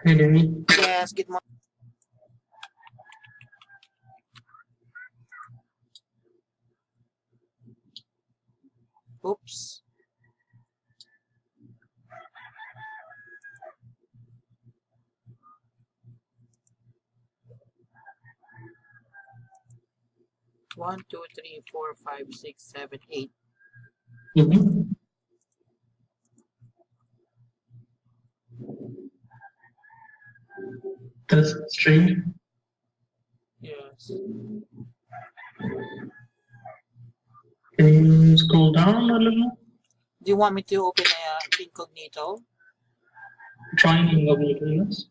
Hey, Denny. Yes, good morning. Oops. One, two, three, four, five, six, seven, eight. Mm-hmm. That's strange. Yes. Can you scroll down a little? Do you want me to open incognito? Trying incognito, yes.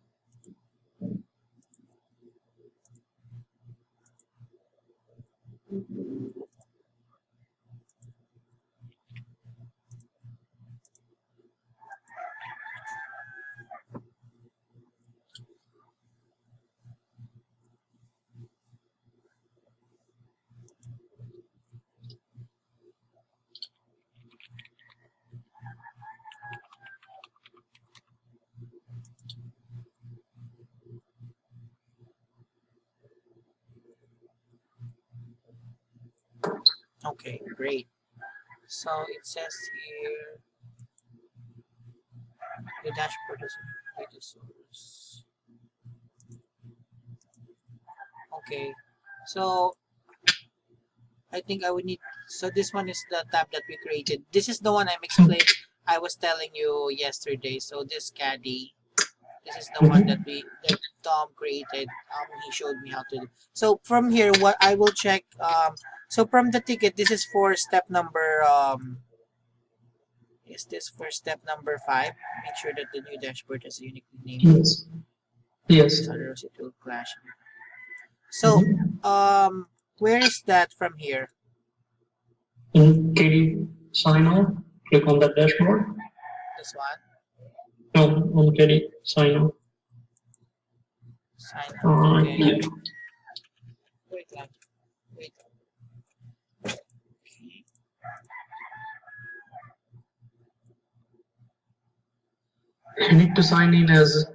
Okay, great. So it says here the dashboard is data source. Okay. So I think I would need. So this one is the tab that we created. This is the one I was telling you yesterday. So this caddy. This is the one Mm-hmm. that Tom created. He showed me how to do. So from here, what I will check. So from the ticket, this is for step number. Is this for step number 5? Make sure that the new dashboard has a unique name. Yes. Yes. Otherwise, it will clash. So, Mm-hmm. where is that from here? And can you sign off? Click on that dashboard. This one. No, on can you sign off? Sign up. Okay. Yeah. Wait lang. Wait. Okay. You need to sign in as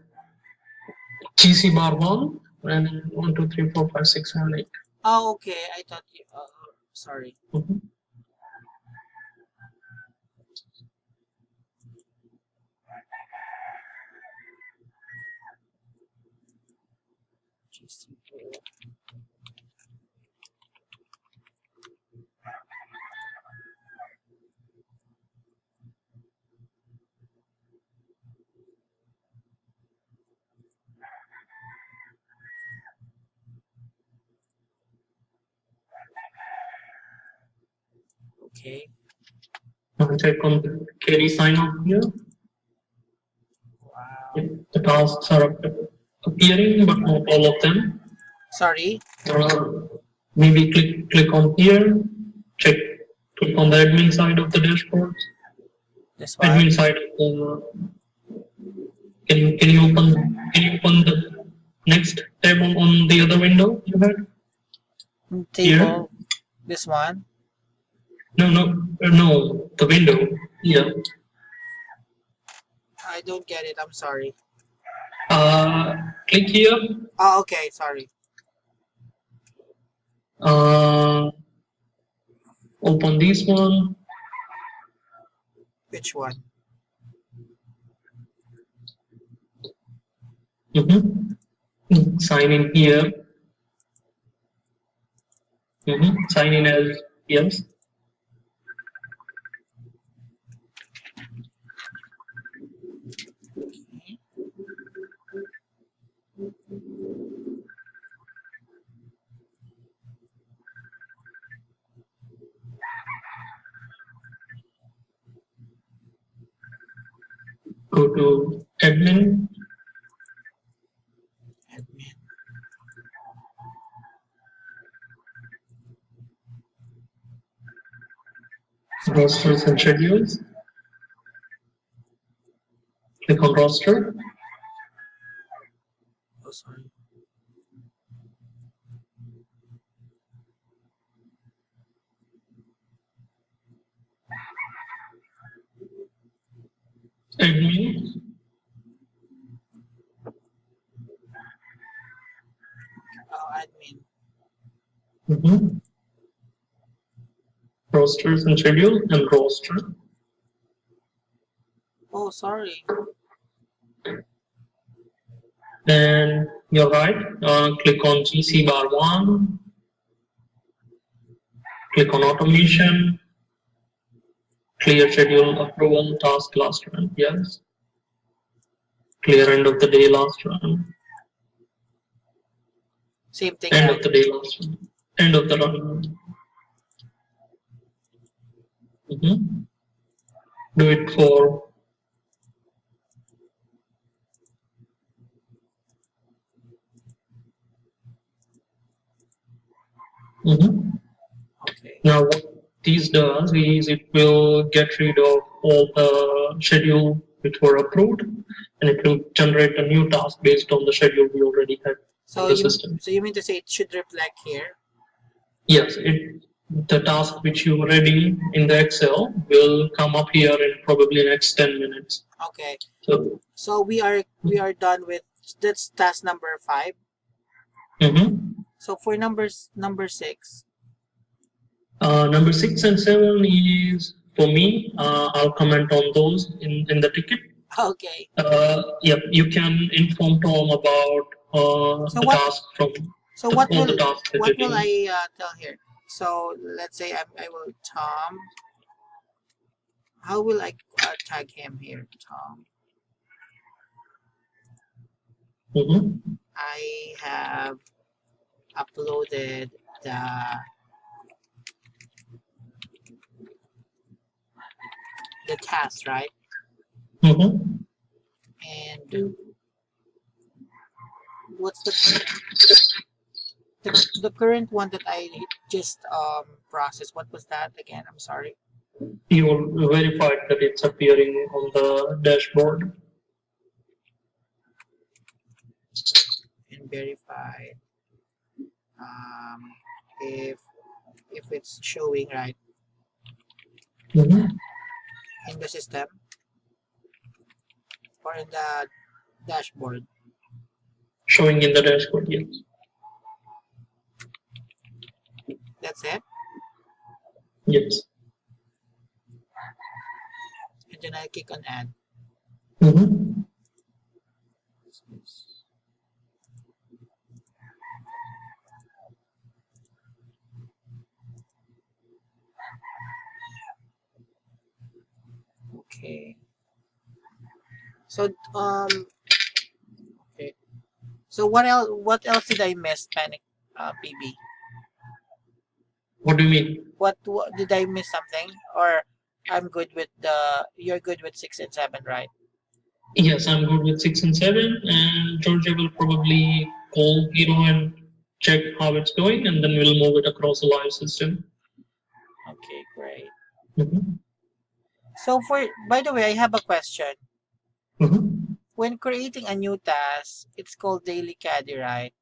GC bar 1 and 1, 2, 3, 4, 5, 6, 7, 8. Oh, okay. I thought you. Sorry. Mm-hmm. GCK. Okay. Now check on the carry sign off here. Wow. The tasks are appearing, but not all of them. Sorry. Maybe click on here. Check. Click on the admin side of the dashboard. This one. Admin side of the. Can you open the next tab on the other window you had? Here? Table. This one. No, the window. Here. I don't get it. I'm sorry. Click here. Oh, okay. Sorry. Open this one. Which one? Sign in here. Sign in as yes. Go to admin. Admin. Rosters and schedules. Click on roster. Oh, sorry. Admin. Mhm. Rosters and schedule and roster. Oh, sorry. Then you're right. Click on GC bar 1. Click on automation. Clear schedule approval task last run. Yes. Clear end of the day last run. Same thing, End right? of the day last run. End of the run. Mhm. Do it for Okay. Now what this does is it will get rid of all the schedule which were approved, and it will generate a new task based on the schedule we already had So in the you system. so you mean to say it should reflect here? Yes, the task which you ready in the Excel will come up here in probably next 10 minutes. Okay. So So we are done with that's task number 5. So for number 6. Number 6 and 7 is for me. I'll comment on those in the ticket. Okay. Yep, you can inform Tom about So the what task from so what all will the tasks that what you're will doing. I tell here? So let's say I will Tom. How will I tag him here? Tom. Mm-hmm. I have uploaded the task, right? Mm-hmm. And what's the current one that I just processed? What was that again? I'm sorry. You verified that it's appearing on the dashboard. And verified if it's showing right Mm-hmm. in the system or in the dashboard. Showing in the dashboard, yes. That's it. Yes. And then I click on add. Mm-hmm. Okay. So okay. So what else did I miss, Panic PB? What do you mean? What did I miss something? Or I'm good with you're good with 6 and 7, right? Yes, I'm good with 6 and 7, and Georgia will probably call Hero and check how it's going, and then we'll move it across the live system. Okay, great. Mm-hmm. So by the way, I have a question. Mm-hmm. When creating a new task, it's called daily caddy, right?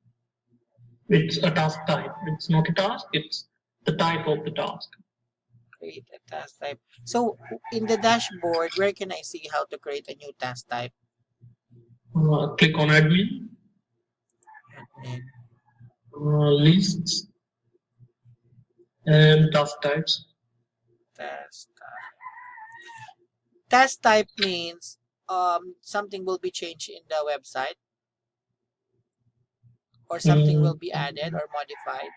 It's a task type. It's not a task, it's the type of the task. Create a task type. So in the dashboard, where can I see how to create a new task type? Click on admin, Admin. lists, and task types. Task type. Task type means something will be changed in the website or something will be added or modified.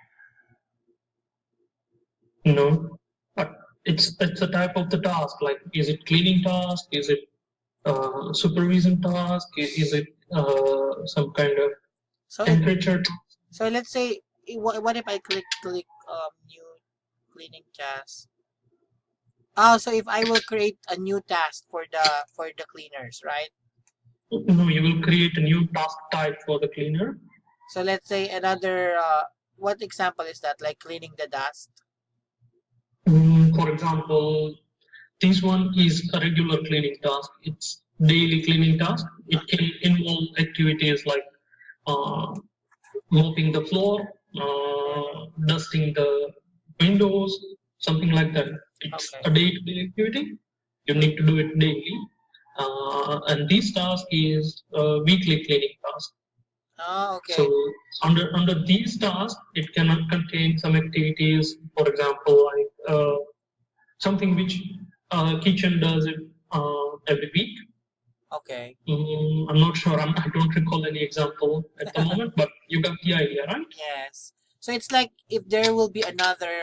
No, but it's a type of the task. Like, is it cleaning task? Is it supervision task? Is it some kind of So temperature? so let's say what if I click new cleaning task? Oh, so if I will create a new task for the cleaners, right? No, you will create a new task type for the cleaner. So let's say another what example is that, like cleaning the dust? For example, this one is a regular cleaning task. It's daily cleaning task. It can involve activities like mopping the floor, dusting the windows, something like that. It's Okay. a day-to-day activity. You need to do it daily. And this task is a weekly cleaning task. Oh, So okay. under these tasks, it can contain some activities, for example, like something which kitchen does it every week. Okay. I'm not sure. I don't recall any example at the moment, but you got the idea, right? Yes. So it's like if there will be another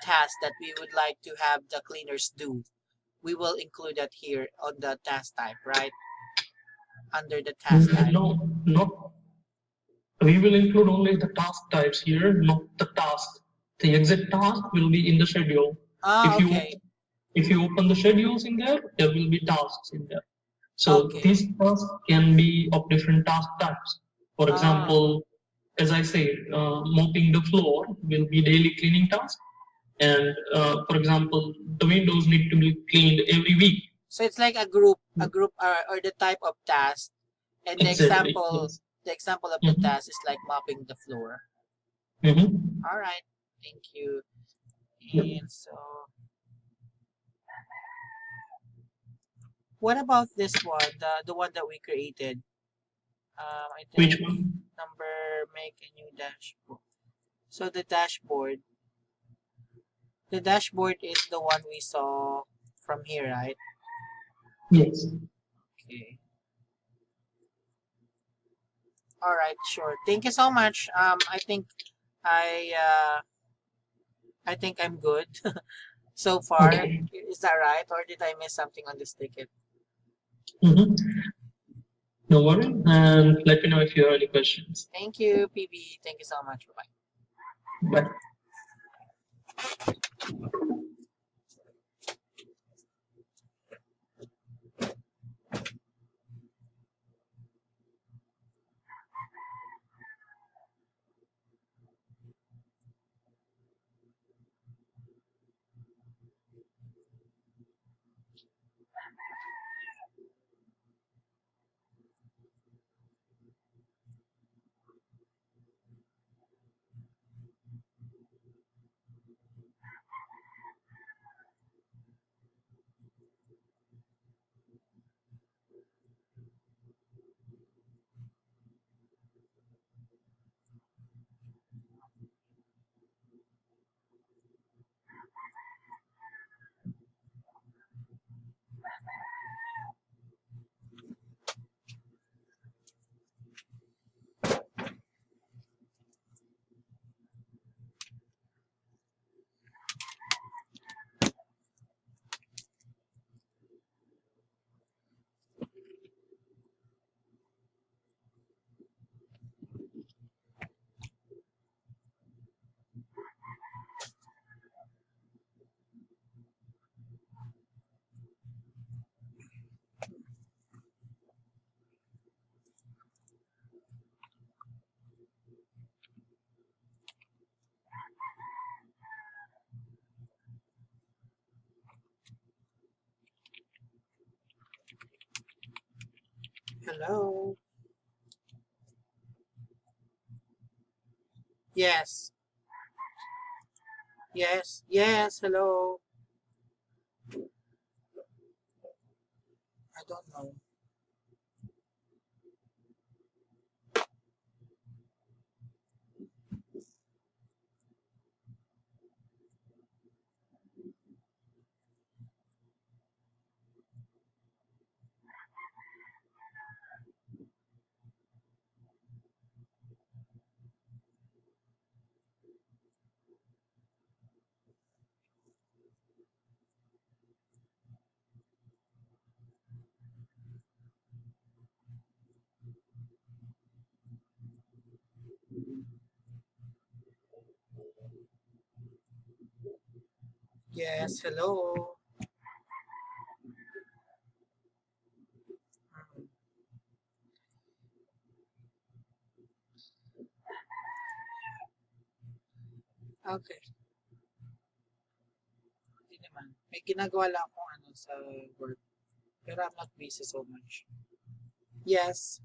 task that we would like to have the cleaners do, we will include that here on the task type, right? Under the task type. No, not. We will include only the task types here, not the task. The exact task will be in the schedule. Ah, If you okay. if you open the schedules in there, there will be tasks in there. So Okay. these tasks can be of different task types. For Ah, example, as I said, mopping the floor will be daily cleaning task. And for example, the windows need to be cleaned every week. so it's like a group, or the type of task, and Exactly. Yes. the example of the Mm-hmm. task is like mopping the floor. Mm-hmm. All right. Thank you. Yep. And so, what about this one, the one that we created? I Which think one? number make a new dashboard. So the dashboard is the one we saw from here, right? Yes. Okay. All right, sure. Thank you so much. I uh, I think I'm good so far. Okay. Is that right, or did I miss something on this ticket? Mm-hmm. No worry. And let me know if you have any questions. Thank you, PB. Thank you so much. Bye. Bye. Hello. Yes. Yes. Yes. Hello. I don't know. Yes. Hello. Mm, okay. Hindi naman. May ginagawa lang akong ano sa work. Pero I'm not busy so much. Yes.